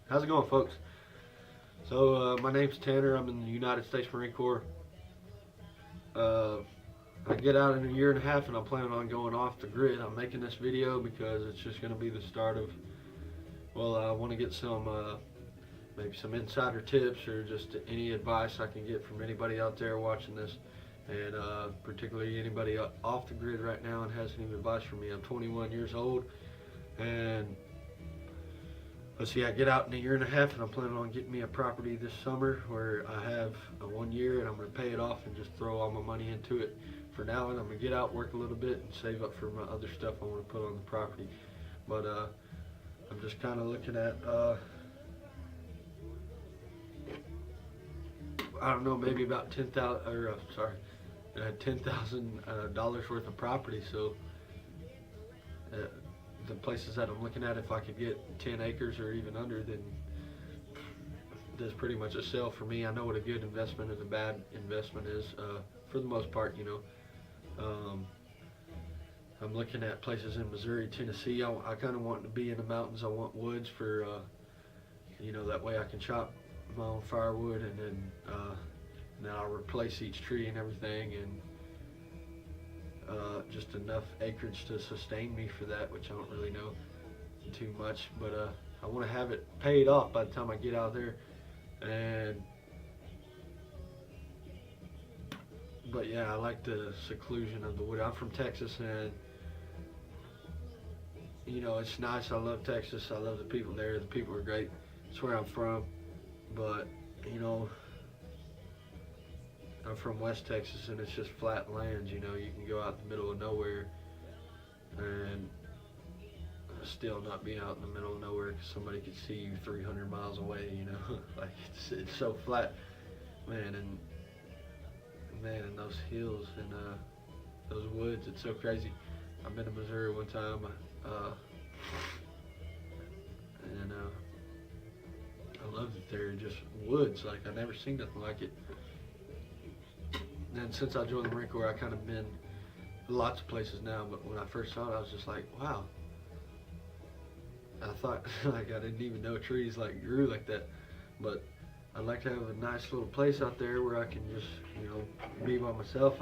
How's it going, folks? So, my name's Tanner. I'm in the United States Marine Corps. Uh, I get out in a year and a half, and I'm planning on going off the grid. I'm making this video because it's just going to be the start of. Well, I want to get some, maybe some insider tips or just any advice I can get from anybody out there watching this, and particularly anybody off the grid right now and has any advice for me. I'm 21 years old, and let's see, I get out in a year and a half, and I'm planning on getting me a property this summer where I have a 1 year, and I'm going to pay it off and just throw all my money into it for now. And I'm going to get out, work a little bit, and save up for my other stuff I want to put on the property. But I'm just kind of looking at, I don't know, maybe about $10,000 worth of property. So uh, the places that I'm looking at, if I could get 10 acres or even under, then there's pretty much a sell for me. I know what a good investment and a bad investment is, for the most part, you know. I'm looking at places in Missouri, Tennessee. I kind of want to be in the mountains. I want woods for, that way I can chop my own firewood, and then I'll replace each tree and everything, and just enough acreage to sustain me for that, which I don't really know too much. But I want to have it paid off by the time I get out there. And but yeah, I like the seclusion of the wood. I'm from Texas, and it's nice. I love Texas. I love the people there. The people are great. It's where I'm from. But you know, I'm from West Texas, and it's just flat lands. You can go out in the middle of nowhere and still not be out in the middle of nowhere because somebody could see you 300 miles away. Like it's so flat, man. And those hills and those woods, it's so crazy. I've been to Missouri one time, and I loved it there. Just woods, like I never seen nothing like it. And since I joined the Marine Corps, I kind of been lots of places now. But when I first saw it, I was just like, wow. I thought like I didn't even know trees like grew like that. But I'd like to have a nice little place out there where I can just, be by myself.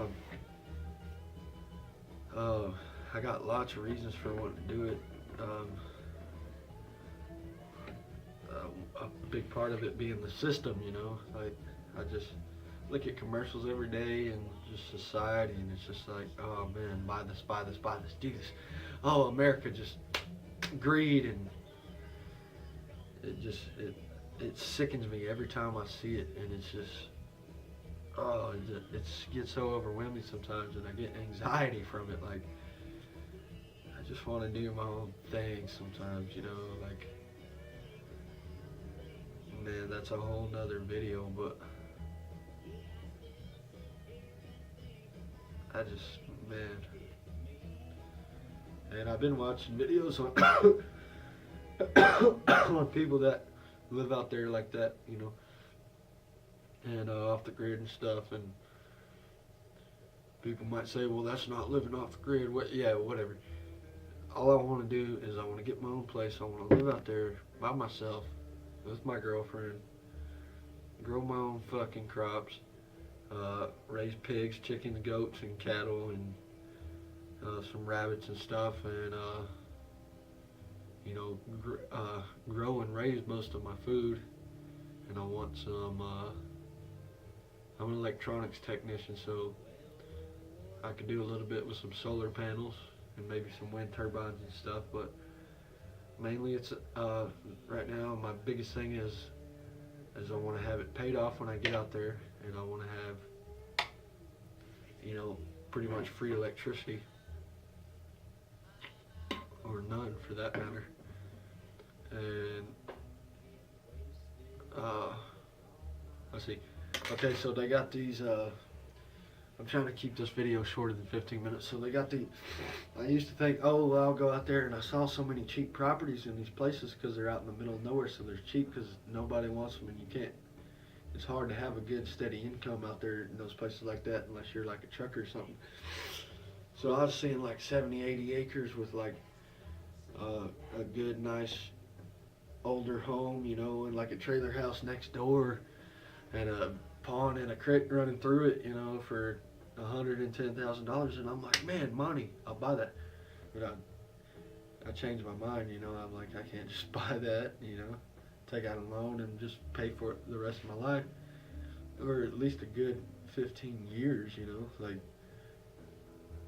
I got lots of reasons for wanting to do it. A big part of it being the system, like I just look at commercials every day and just society, and it's just like, oh man, buy this, buy this, buy this, do this. Oh, America, just greed, and it sickens me every time I see it, and it's just, oh, it gets so overwhelming sometimes, and I get anxiety from it. Like I just want to do my own thing sometimes, like, man, that's a whole nother video. But I just, man, and I've been watching videos on on people that live out there like that, and off the grid and stuff. And people might say, well, that's not living off the grid. Yeah, whatever. All I want to do is I want to get my own place. I want to live out there by myself with my girlfriend, grow my own fucking crops, raise pigs, chickens, goats, and cattle, and some rabbits and stuff, and grow and raise most of my food. And I want some. I'm an electronics technician, so I could do a little bit with some solar panels and maybe some wind turbines and stuff. But mainly, it's right now my biggest thing is I want to have it paid off when I get out there, and I want to have pretty much free electricity, or none for that matter. And let's see. Okay, so they got these. I'm trying to keep this video shorter than 15 minutes. So they got the. I used to think, oh, well, I'll go out there, and I saw so many cheap properties in these places because they're out in the middle of nowhere. So they're cheap because nobody wants them, and you can't. It's hard to have a good steady income out there in those places like that unless you're like a trucker or something. So I was seeing like 70, 80 acres with like a good, nice older home, you know, and like a trailer house next door, and a pond and a creek running through it, you know, for $110,000. And I'm like, man, money, I'll buy that. But I changed my mind, you know. I'm like, I can't just buy that, you know, take out a loan and just pay for it the rest of my life, or at least a good 15 years, you know, like.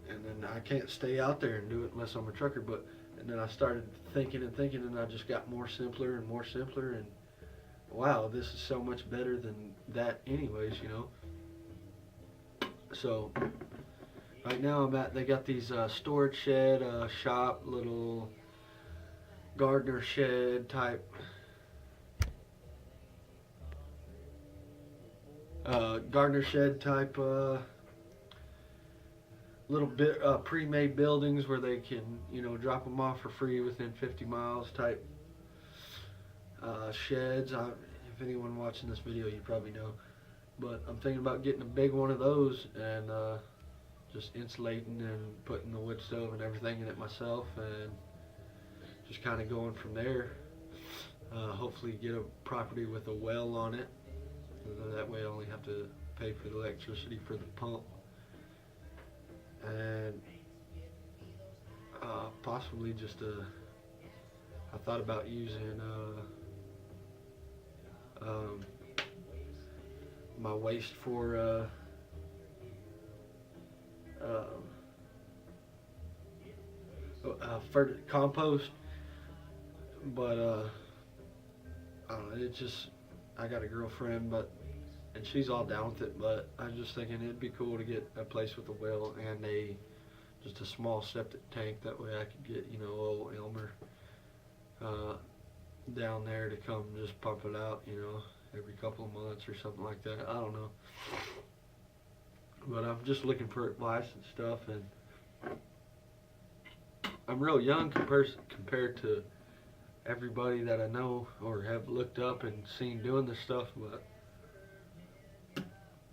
And then I can't stay out there and do it unless I'm a trucker. But and then I started thinking and thinking, and I just got more simpler and more simpler, and wow, this is so much better than that, anyways, you know. So right now they got these storage shed, shop, little gardener shed type, gardener shed type. Little bit pre-made buildings where they can, you know, drop them off for free within 50 miles type sheds. If anyone watching this video, you probably know, but I'm thinking about getting a big one of those and just insulating and putting the wood stove and everything in it myself, and just kind of going from there. Hopefully get a property with a well on it. That way I only have to pay for the electricity for the pump. And possibly just I thought about using my waste for compost, but I don't know. It's just, I got a girlfriend, and she's all down with it, but I was just thinking it'd be cool to get a place with a well and just a small septic tank. That way I could get, you know, old Elmer down there to come just pump it out, you know, every couple of months or something like that. I don't know. But I'm just looking for advice and stuff, and I'm real young compared to everybody that I know or have looked up and seen doing this stuff, but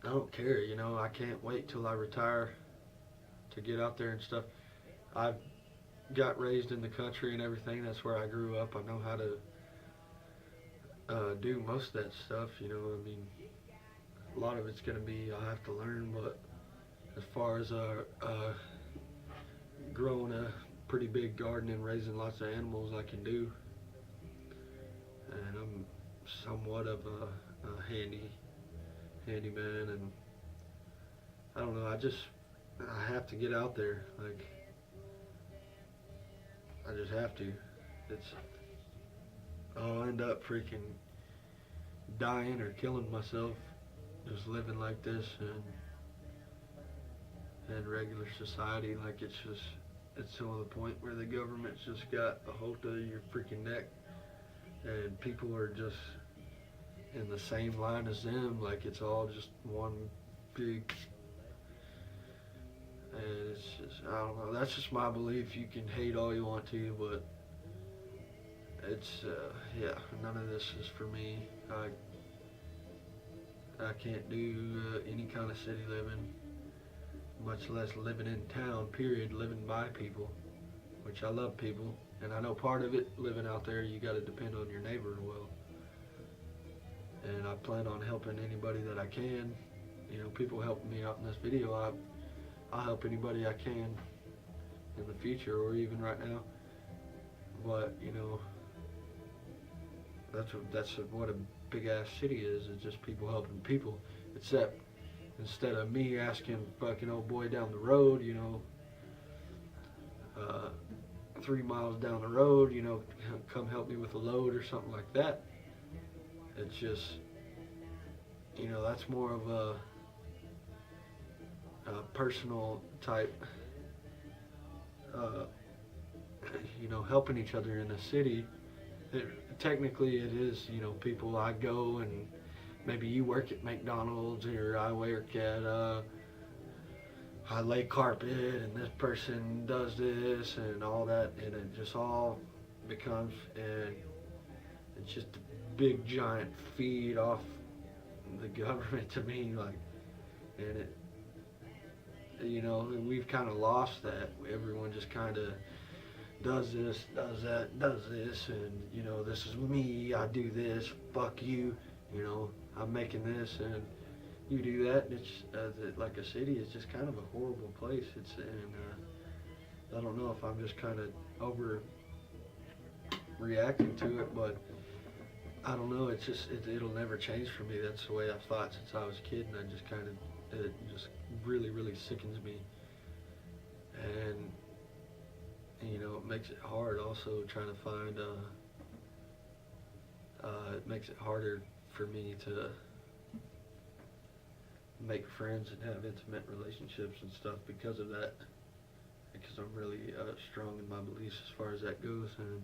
I don't care, you know. I can't wait till I retire to get out there and stuff. I've got raised in the country and everything. That's where I grew up. I know how to do most of that stuff, you know. I mean, a lot of it's going to be I'll have to learn, but as far as growing a pretty big garden and raising lots of animals, I can do. And I'm somewhat of a handyman, and I don't know, I have to get out there. Like, I just have to. I'll end up freaking dying or killing myself just living like this and regular society. Like, it's to the point where the government's just got a hold of your freaking neck, and people are just in the same line as them. Like, it's all just one big, and it's just, I don't know, that's just my belief. You can hate all you want to, but it's yeah, none of this is for me. I can't do any kind of city living, much less living in town, period, living by people, which I love people, and I know part of it, living out there, you got to depend on your neighbor well, and I plan on helping anybody that I can. You know, people helping me out in this video, I'll help anybody I can in the future, or even right now. But, you know, that's what a big ass city is. It's just people helping people. Except instead of me asking fucking old boy down the road, you know, 3 miles down the road, you know, come help me with a load or something like that. It's just, you know, that's more of a personal type, you know, helping each other in the city. Technically it is, you know, people I go and maybe you work at McDonald's, or I work at I lay carpet, and this person does this and all that, and it just all becomes, and it's just a big giant feed off the government to me, like, and it, you know, we've kind of lost that. Everyone just kind of does this, does that, does this, and you know, this is me, I do this, fuck you, you know, I'm making this, and you do that, and it's like a city is just kind of a horrible place. I don't know if I'm just kind of overreacting to it, but I don't know. It's just it'll never change for me. That's the way I've thought since I was a kid, and I just kind of it just really really sickens me, and you know it makes it hard. Also trying to find it makes it harder for me to make friends and have intimate relationships and stuff because of that. Because I'm really strong in my beliefs as far as that goes, and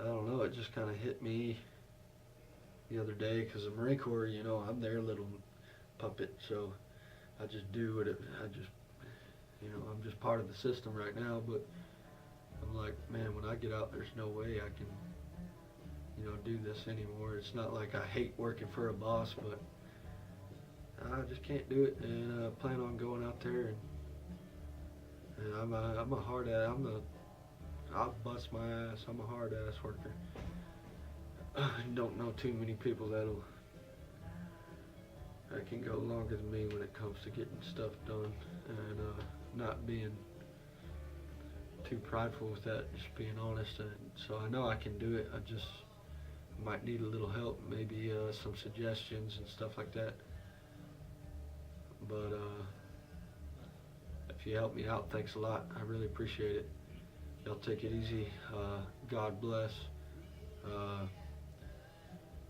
I don't know. It just kind of hit me the other day because the Marine Corps, you know, I'm their little puppet, so I just do what you know, I'm just part of the system right now. But I'm like, man, when I get out, there's no way I can, you know, do this anymore. It's not like I hate working for a boss, but I just can't do it, and I plan on going out there, and I'm a hard ass. I'll bust my ass. I'm a hard ass worker. Don't know too many people that can go longer than me when it comes to getting stuff done, and not being too prideful with that, just being honest. And so I know I can do it. I just might need a little help, maybe some suggestions and stuff like that. But if you help me out, thanks a lot. I really appreciate it. Y'all take it easy. God bless.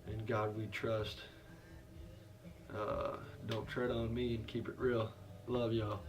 In God we trust. Don't tread on me and keep it real. Love y'all.